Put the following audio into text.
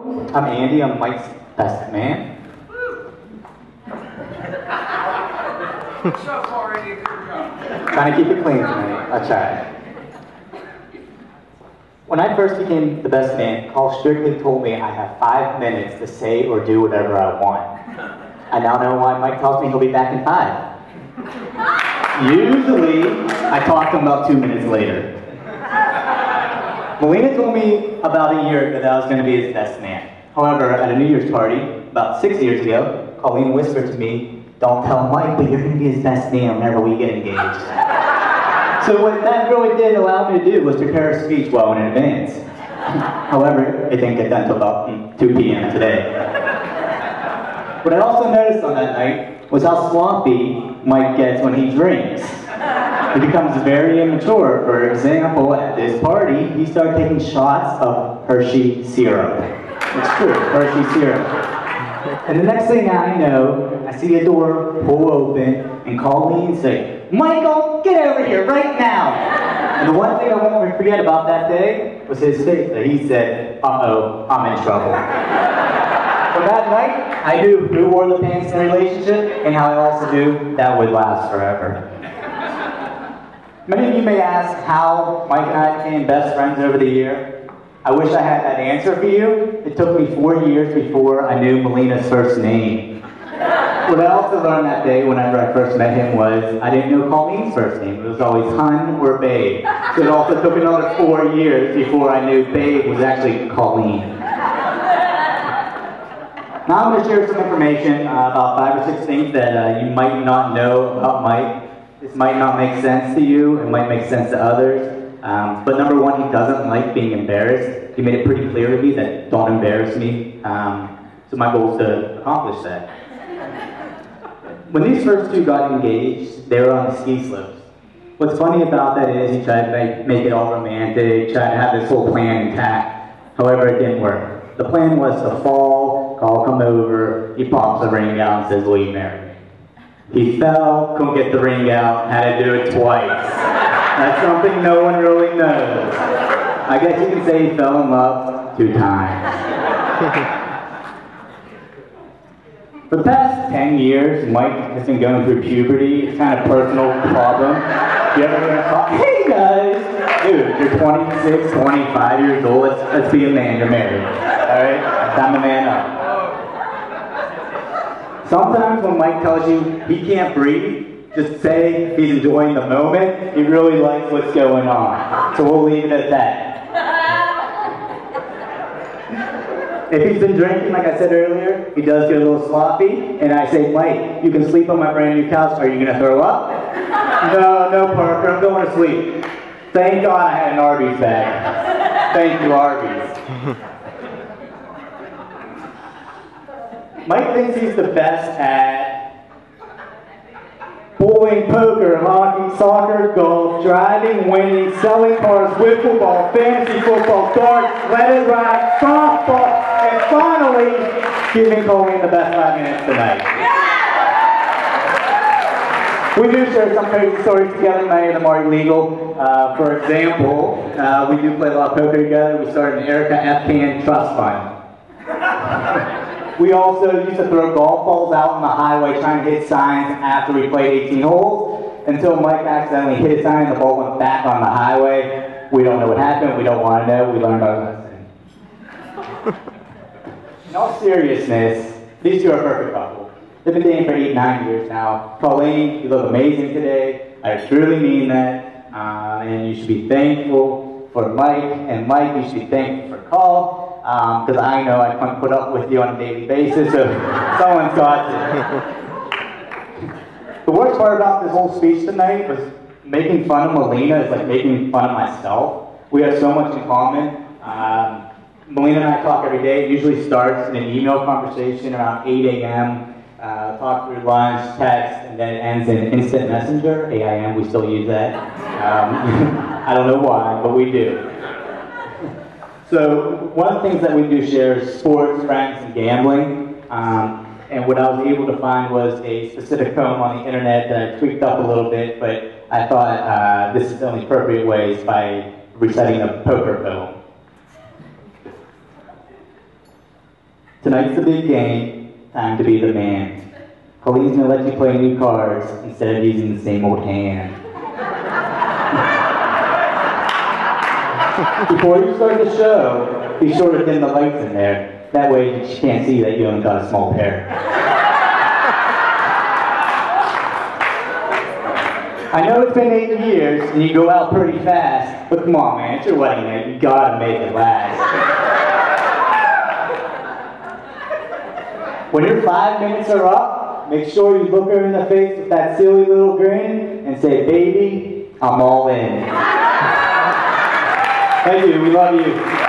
I'm Andy, I'm Mike's best man. So far, Andy, good job. Trying to keep it clean tonight, I'll try. When I first became the best man, Carl strictly told me I have 5 minutes to say or do whatever I want. I now know why Mike tells me he'll be back in 5. Usually, I talk to him about 2 minutes later. Moana told me about a year ago that I was going to be his best man. However, at a New Year's party, about 6 years ago, Colleen whispered to me, "Don't tell Mike, but you're going to be his best man whenever we get engaged." So what that really did allow me to do was prepare a speech well in advance. However, it didn't get done until about 2 p.m. today. What I also noticed on that night was how sloppy Mike gets when he drinks. He becomes very immature. For example, at this party, he started taking shots of Hershey syrup. It's true, Hershey syrup. And the next thing I know, I see a door pull open and Colleen say, "Michael, get over here right now!" And the one thing I won't forget about that day was his face that he said, "Uh-oh, I'm in trouble." From that night, I knew who wore the pants in the relationship, and how I also knew that would last forever. Many of you may ask how Mike and I became best friends over the year. I wish I had that answer for you. It took me 4 years before I knew Melina's first name. What I also learned that day whenever I first met him was I didn't know Colleen's first name. It was always Hun or Babe. So it also took another 4 years before I knew Babe was actually Colleen. Now I'm going to share some information about 5 or 6 things that you might not know about Mike. This might not make sense to you, it might make sense to others. But number one, he doesn't like being embarrassed. He made it pretty clear to me that don't embarrass me. So my goal is to accomplish that. When these first two got engaged, they were on the ski slopes. What's funny about that is he tried to make it all romantic, tried to have this whole plan intact. However, it didn't work. The plan was to fall, Carl come over, he pops the ring out and says, "Will you marry me?" He fell, couldn't get the ring out, had to do it twice. That's something no one really knows. I guess you can say he fell in love 2 times. For the past 10 years, Mike has been going through puberty. It's kind of a personal problem. You ever hear a talk? Hey guys! Dude, you're 26, 25 years old. Let's be a man, you're married. Alright? Time to man up. Sometimes when Mike tells you he can't breathe, just say he's enjoying the moment. He really likes what's going on. So we'll leave it at that. If he's been drinking, like I said earlier, he does get a little sloppy. And I say, "Mike, you can sleep on my brand new couch. Are you going to throw up?" No, Parker, I'm going to sleep. Thank God I had an Arby's bag. Thank you, Arby's. Mike thinks he's the best at bowling, poker, hockey, soccer, golf, driving, winning, selling cars, wiffle ball, fantasy football, darts, sled ride, softball, and finally, giving Colleen the best 5 minutes tonight. We do share some crazy stories together, many of them are illegal. For example, we do play a lot of poker together. We started an Erica F. Trust Fund. We also used to throw golf balls out on the highway trying to hit signs after we played 18 holes until Mike accidentally hit a sign and the ball went back on the highway. We don't know what happened. We don't want to know. We learned our lesson. In all seriousness, these two are a perfect couple. They've been dating for 8-9 years now. Colleen, you look amazing today. I truly mean that. And you should be thankful for Mike. And Mike, you should be thankful for Carl. Because I know I can't put up with you on a daily basis, so someone's got to. The worst part about this whole speech tonight was making fun of Melina is like making fun of myself. We have so much in common. Melina and I talk every day. It usually starts in an email conversation around 8 a.m., talk through lunch, text, and then it ends in instant messenger, AIM, we still use that. I don't know why, but we do. So one of the things that we do share is sports, friends, and gambling. And what I was able to find was a specific poem on the internet that I tweaked up a little bit, but I thought this is the only appropriate way is by reciting a poker poem. Tonight's the big game. Time to be the man. Colleen's gonna let you play new cards instead of using the same old hand. Before you start the show, be sure to dim the lights in there. That way she can't see that you only got a small pair. I know it's been 8 years and you go out pretty fast, but come on man, it's your wedding night, you gotta make it last. When your 5 minutes are up, make sure you look her in the face with that silly little grin and say, baby, I'm all in. Thank you, we love you.